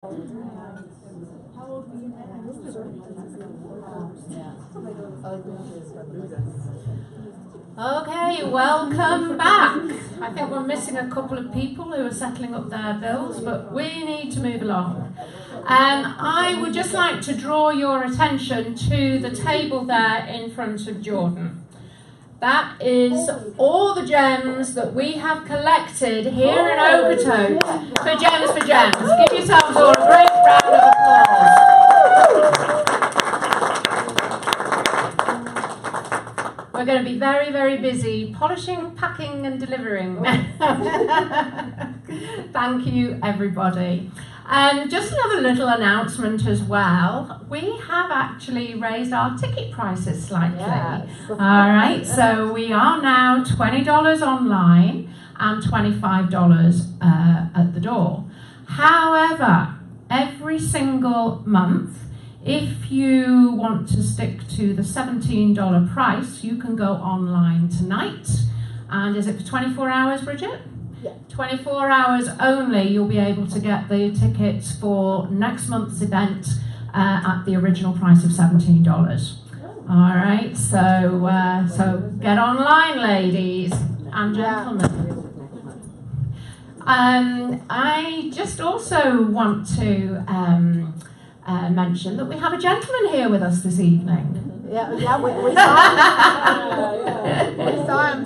How old were you then? Okay, welcome back. I think we're missing a couple of people who are settling up their bills, but we need to move along. I would just like to draw your attention to the table there in front of Jordan. That is all the gems that we have collected here in Okotoks for Gems for Gems. Give yourselves all a great round of applause. We're going to be very, very busy polishing, packing and delivering. Thank you, everybody. Just another little announcement as well. We have actually raised our ticket prices slightly. Yes. All right, so we are now $20 online and $25 at the door. However, every single month, if you want to stick to the $17 price, you can go online tonight. And is it for 24 hours, Bridget? Yeah. 24 hours only, you'll be able to get the tickets for next month's event at the original price of $17. All right, so get online, ladies and gentlemen. I just also want to mention that we have a gentleman here with us this evening. Yeah, we saw him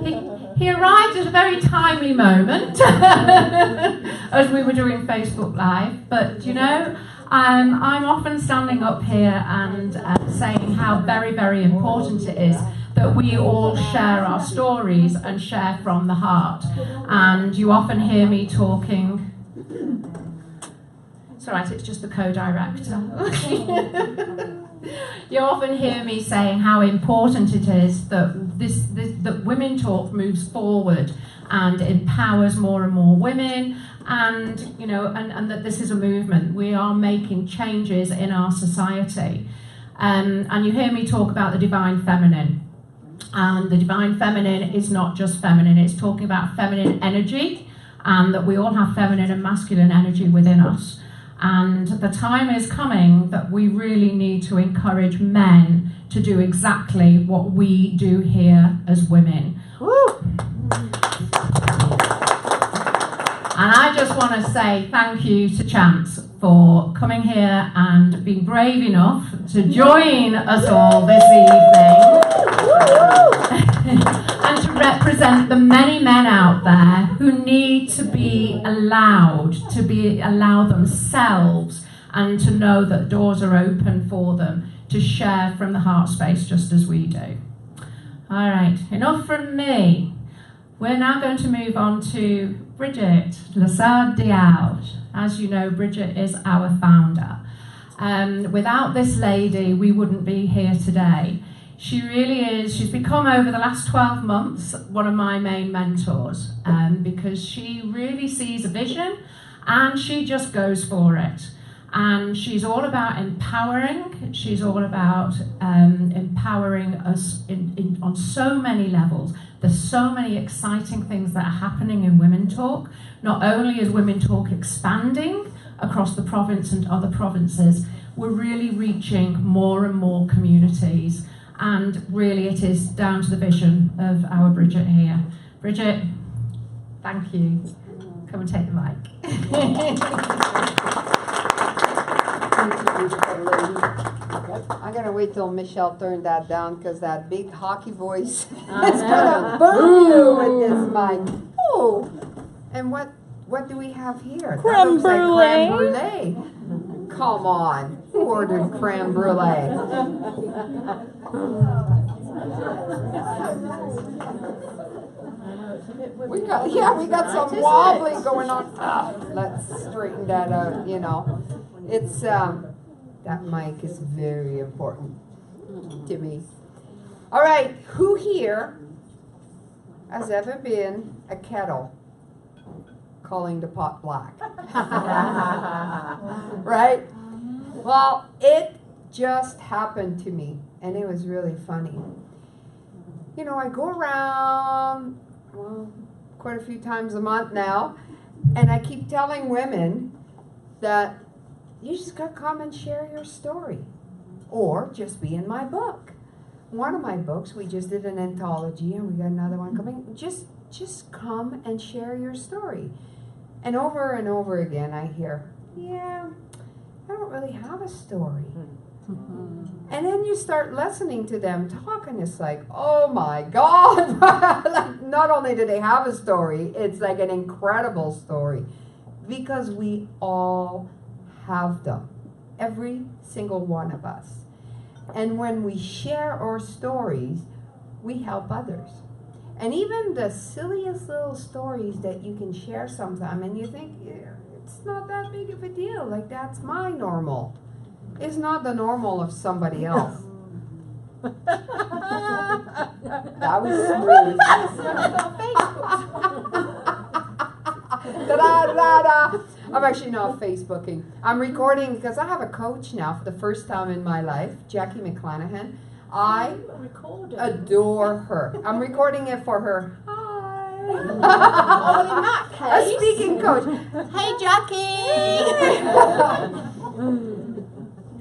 sneak in. He arrived at a very timely moment as we were doing Facebook Live, but you know, I'm often standing up here and saying how very, very important it is that we all share our stories and share from the heart. And you often hear me talking. It's all right, it's just the co-director. You often hear me saying how important it is that that Women Talk moves forward and empowers more and more women, and you know, and that this is a movement. We are making changes in our society, and you hear me talk about the divine feminine. And the divine feminine is not just feminine; it's talking about feminine energy, and that we all have feminine and masculine energy within us. And the time is coming that we really need to encourage men to do exactly what we do here as women. Woo! And I just want to say thank you to Chance for coming here and being brave enough to join us all this evening. And to represent the many men out there who need to be allowed themselves and to know that doors are open for them to share from the heart space just as we do. All right, enough from me. We're now going to move on to Bridget Lassard-Dial. As you know, Bridget is our founder. Without this lady, we wouldn't be here today. She really is, she's become over the last 12 months one of my main mentors, because she really sees a vision and she just goes for it. And she's all about empowering, she's all about empowering us on so many levels. There's so many exciting things that are happening in Women Talk. Not only is Women Talk expanding across the province and other provinces, we're really reaching more and more communities. And really it is down to the vision of our Bridget here. Bridget, thank you. Come and take the mic. I'm going to wait till Michelle turned that down because that big hockey voice is going to burn you with this mic. Oh, and what do we have here? Creme brulee. Like creme brulee. Come on, who ordered creme brulee? We got some wobbling going on. Let's straighten that out, you know. It's that mic is very important to me. All right, who here has ever been a kettle calling the pot black? Right? Well, it just happened to me, and it was really funny. You know, I go around, well, quite a few times a month now, And I keep telling women that you just gotta come and share your story. Or just be in my book. One of my books, we just did an anthology and we got another one coming. Just come and share your story. And over again I hear, yeah, I don't really have a story. And then you start listening to them talk and it's like, oh my God. Like, not only do they have a story, it's like an incredible story. Because we all have them. Every single one of us. And when we share our stories, we help others. And even the silliest little stories that you can share sometime and you think, yeah, it's not that big of a deal. Like, that's my normal. It's not the normal of somebody else. That was smooth. Da-da-da-da. I'm actually not Facebooking. I'm recording because I have a coach now for the first time in my life, Jackie McClanahan. I adore her. I'm recording it for her. Hi. Oh, in that case. A speaking coach. Hey, Jackie.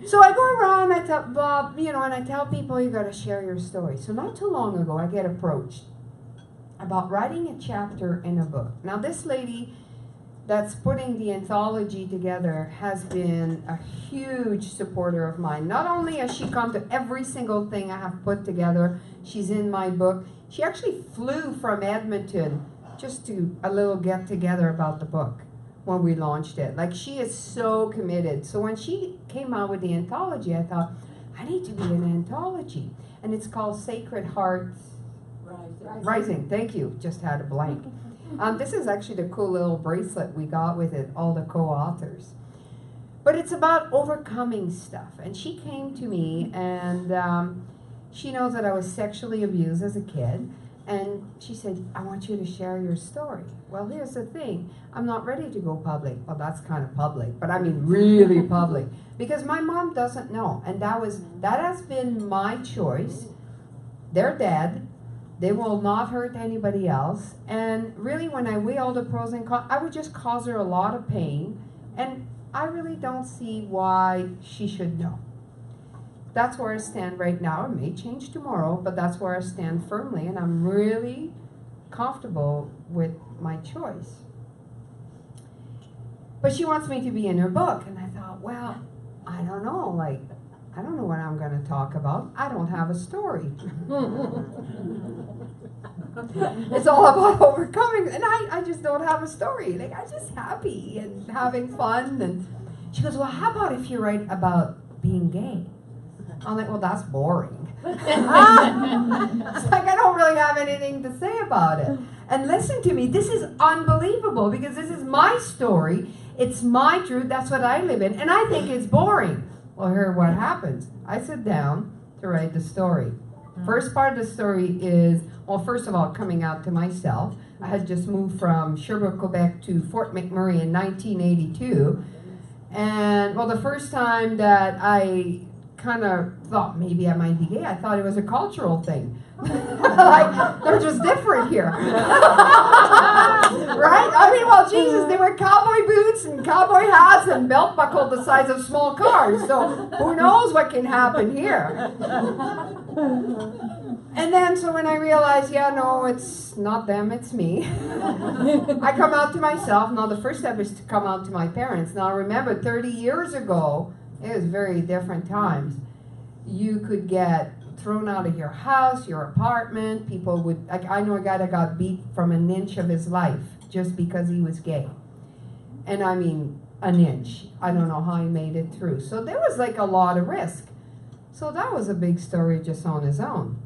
So I go around and I tell Bob, and I tell people you got to share your story. So not too long ago, I get approached about writing a chapter in a book. Now this lady that's putting the anthology together has been a huge supporter of mine. Not only has she come to every single thing I have put together, she's in my book. She actually flew from Edmonton just to a little get together about the book when we launched it. Like, she is so committed. So when she came out with the anthology, I thought, I need to be an anthology. And it's called Sacred Hearts Rising. Thank you. Just had a blank. This is actually the cool little bracelet we got with it, all the co-authors. But it's about overcoming stuff. And she came to me and she knows that I was sexually abused as a kid. And she said, I want you to share your story. Well, here's the thing. I'm not ready to go public. Well, that's kind of public, but I mean really public. Because my mom doesn't know. And that has been my choice. They're dead. They will not hurt anybody else. And really, when I weigh all the pros and cons, I would just cause her a lot of pain. And I really don't see why she should know. That's where I stand right now. It may change tomorrow, but that's where I stand firmly, and I'm really comfortable with my choice. But she wants me to be in her book, and I thought, well, I don't know, I don't know what I'm going to talk about. I don't have a story. It's all about overcoming, and I just don't have a story. I'm just happy and having fun. And she goes, well, how about if you write about being gay? I'm like, well, that's boring. It's like, I don't really have anything to say about it. And listen to me, this is unbelievable because this is my story. It's my truth. That's what I live in. And I think it's boring. Well, here what happens. I sit down to write the story. First part of the story is, well, first of all, coming out to myself. I had just moved from Sherbrooke, Quebec to Fort McMurray in 1982. And, well, the first time that I kind of thought maybe I might be gay, I thought it was a cultural thing. They're just different here. Right? I mean, well, Jesus, they wear cowboy boots and cowboy hats and belt buckle the size of small cars. So who knows what can happen here? And then, so when I realized, yeah, no, it's not them, it's me. I come out to myself. Now, the first step is to come out to my parents. Now, remember, 30 years ago, it was very different times. You could get thrown out of your house, your apartment. People would, I know a guy that got beat from an inch of his life just because he was gay. And I mean, an inch. I don't know how he made it through. So there was a lot of risk. So that was a big story just on his own.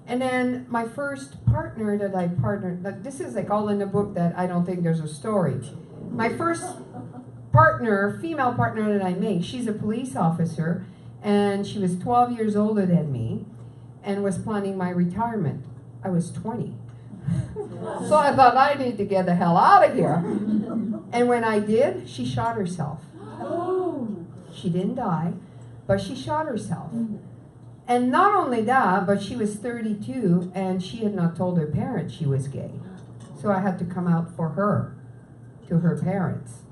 And then my first partner that I partnered, this is all in the book that I don't think there's a story. My first partner, female partner that I made, she's a police officer, and she was 12 years older than me and was planning my retirement. I was 20. So I thought, I need to get the hell out of here. And when I did, she shot herself. She didn't die, but she shot herself. And not only that, but she was 32 and she had not told her parents she was gay. So I had to come out for her to her parents.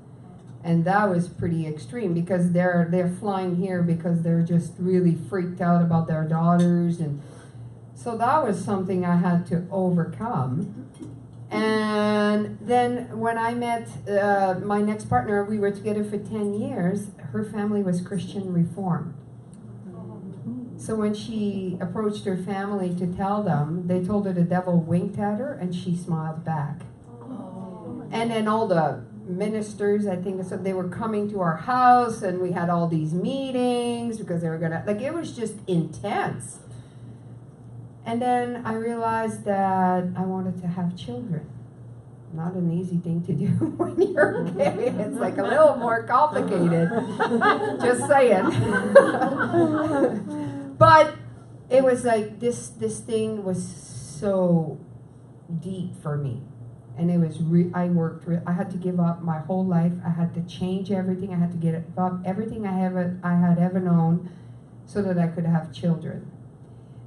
And that was pretty extreme because they're flying here because they're just really freaked out about their daughters. And so that was something I had to overcome. And then when I met my next partner, we were together for 10 years, her family was Christian Reformed. So when she approached her family to tell them, they told her the devil winked at her and she smiled back. And then all the ministers, I think, so they were coming to our house and we had all these meetings because they were gonna, like, it was just intense. And then I realized that I wanted to have children. Not an easy thing to do when you're gay. It's like a little more complicated. Just saying. But it was like this thing was so deep for me. And it was I had to give up my whole life. I had to change everything. I had to give up everything I had ever known so that I could have children.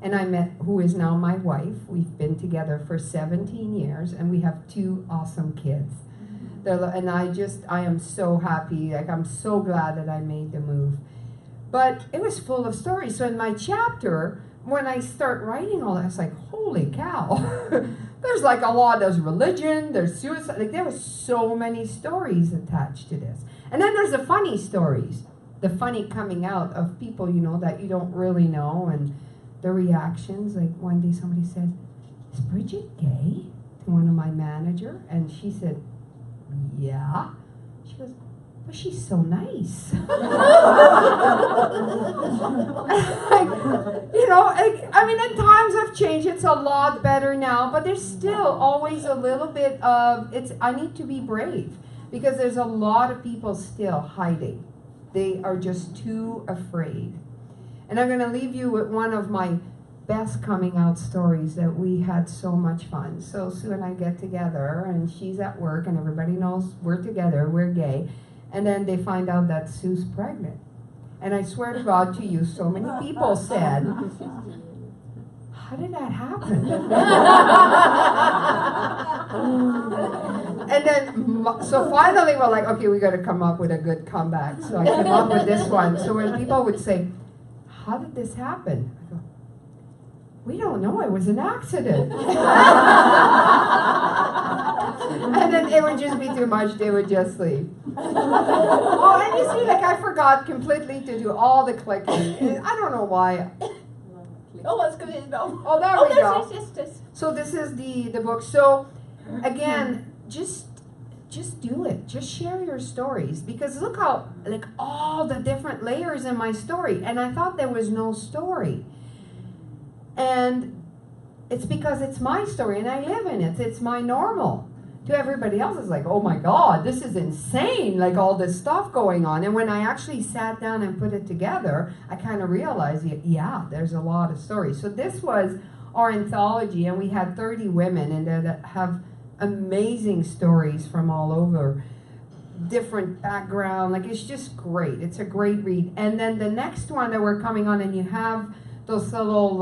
And I met who is now my wife. We've been together for 17 years and we have 2 awesome kids. And I am so happy. Like, I'm so glad that I made the move. But it was full of stories. So in my chapter, when I start writing all that, I was like, holy cow. There's like a lot, there's religion, there's suicide. Like, there was so many stories attached to this. And then there's the funny stories. The funny coming out of people, you know, that you don't really know, and the reactions. Like, one day somebody said, is Bridget gay? To one of my manager. And she said, yeah. She goes, but she's so nice. Like, you know, I mean, at times I've changed. It's a lot better now, but there's still always a little bit of, I need to be brave because there's a lot of people still hiding. They are just too afraid. And I'm going to leave you with one of my best coming out stories that we had so much fun. So Sue and I get together and she's at work and everybody knows we're together, we're gay. And then they find out that Sue's pregnant. And I swear to God to you, so many people said, how did that happen? And then, so finally we're like, okay, we got to come up with a good comeback. So I came up with this one. So when people would say, how did this happen? I go, we don't know, it was an accident. And then it would just be too much, they would just leave. Oh, and you see, like, I forgot completely to do all the clicking. I don't know why. Oh, let's go to no. Oh, there we go. Yes. So this is the book. So again, just do it. Just share your stories, because look how, like, all the different layers in my story, and I thought there was no story. And it's because it's my story and I live in it. It's my normal. To everybody else, it's like, oh my God, this is insane, like all this stuff going on. And when I actually sat down and put it together, I kind of realized, yeah, there's a lot of stories. So this was our anthology, and we had 30 women in there that have amazing stories from all over, different background. Like, it's just great. It's a great read. And then the next one that we're coming on, and you have those little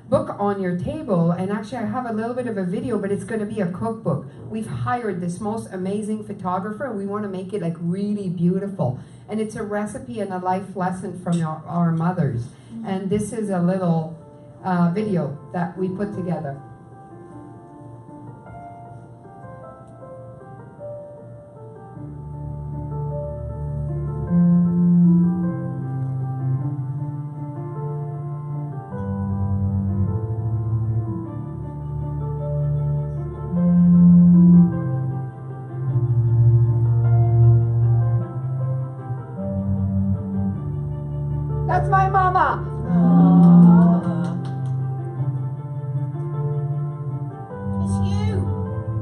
book on your table, and actually I have a little bit of a video, but it's going to be a cookbook. We've hired this most amazing photographer, and we want to make it like really beautiful. And it's a recipe and a life lesson from our mothers. And this is a little video that we put together. That's my mama. It's you.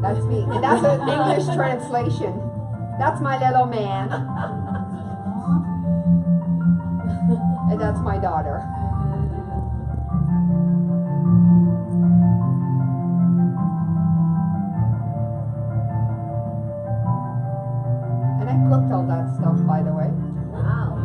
That's me. And that's an English translation. That's my little man. And that's my daughter. And I cooked all that stuff, by the way. Wow.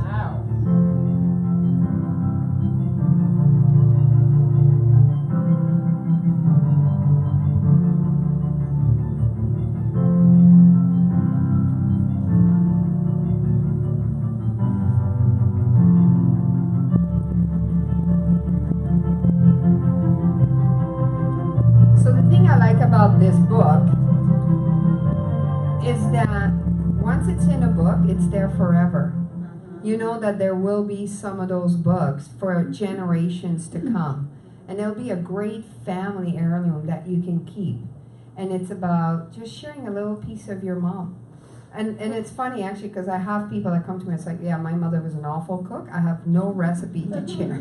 it's in a book, it's there forever. You know that there will be some of those books for generations to come. And it'll be a great family heirloom that you can keep. And it's about just sharing a little piece of your mom. And it's funny actually, because I have people that come to me, it's like, yeah, my mother was an awful cook. I have no recipe to share.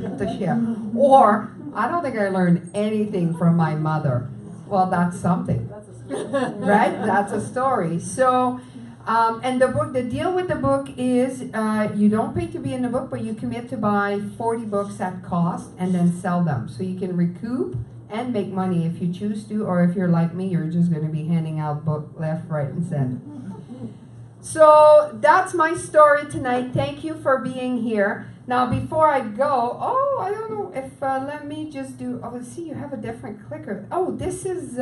Or, I don't think I learned anything from my mother. Well, that's something. Right? That's a story. So, and the book, the deal with the book is you don't pay to be in the book, but you commit to buy 40 books at cost and then sell them. So you can recoup and make money if you choose to, or if you're like me, you're just going to be handing out book left, right, and center. So that's my story tonight. Thank you for being here. Now, before I go, I don't know if, let me just do, see, you have a different clicker. Oh, this is,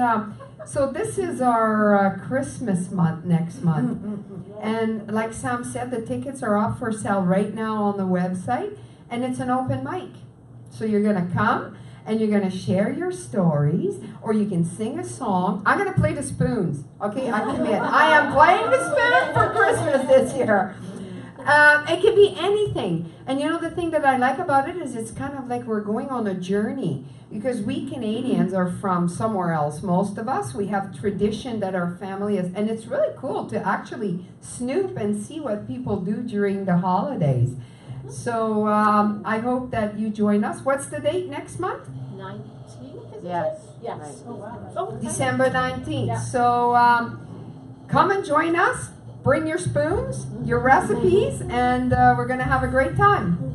so this is our Christmas month next month. And like Sam said, the tickets are up for sale right now on the website, and it's an open mic. So you're going to come, and you're going to share your stories, or you can sing a song. I'm going to play the spoons. Okay, I commit. I am playing the spoon for Christmas this year. It can be anything. And you know, the thing that I like about it is it's kind of like we're going on a journey, because we Canadians are from somewhere else. Most of us, we have tradition that our family is, and it's really cool to actually snoop and see what people do during the holidays. So I hope that you join us. What's the date next month? 19th? Yes. Yes. Right. Oh, wow. December 19th. Yeah. So come and join us. Bring your spoons, your recipes, and we're going to have a great time.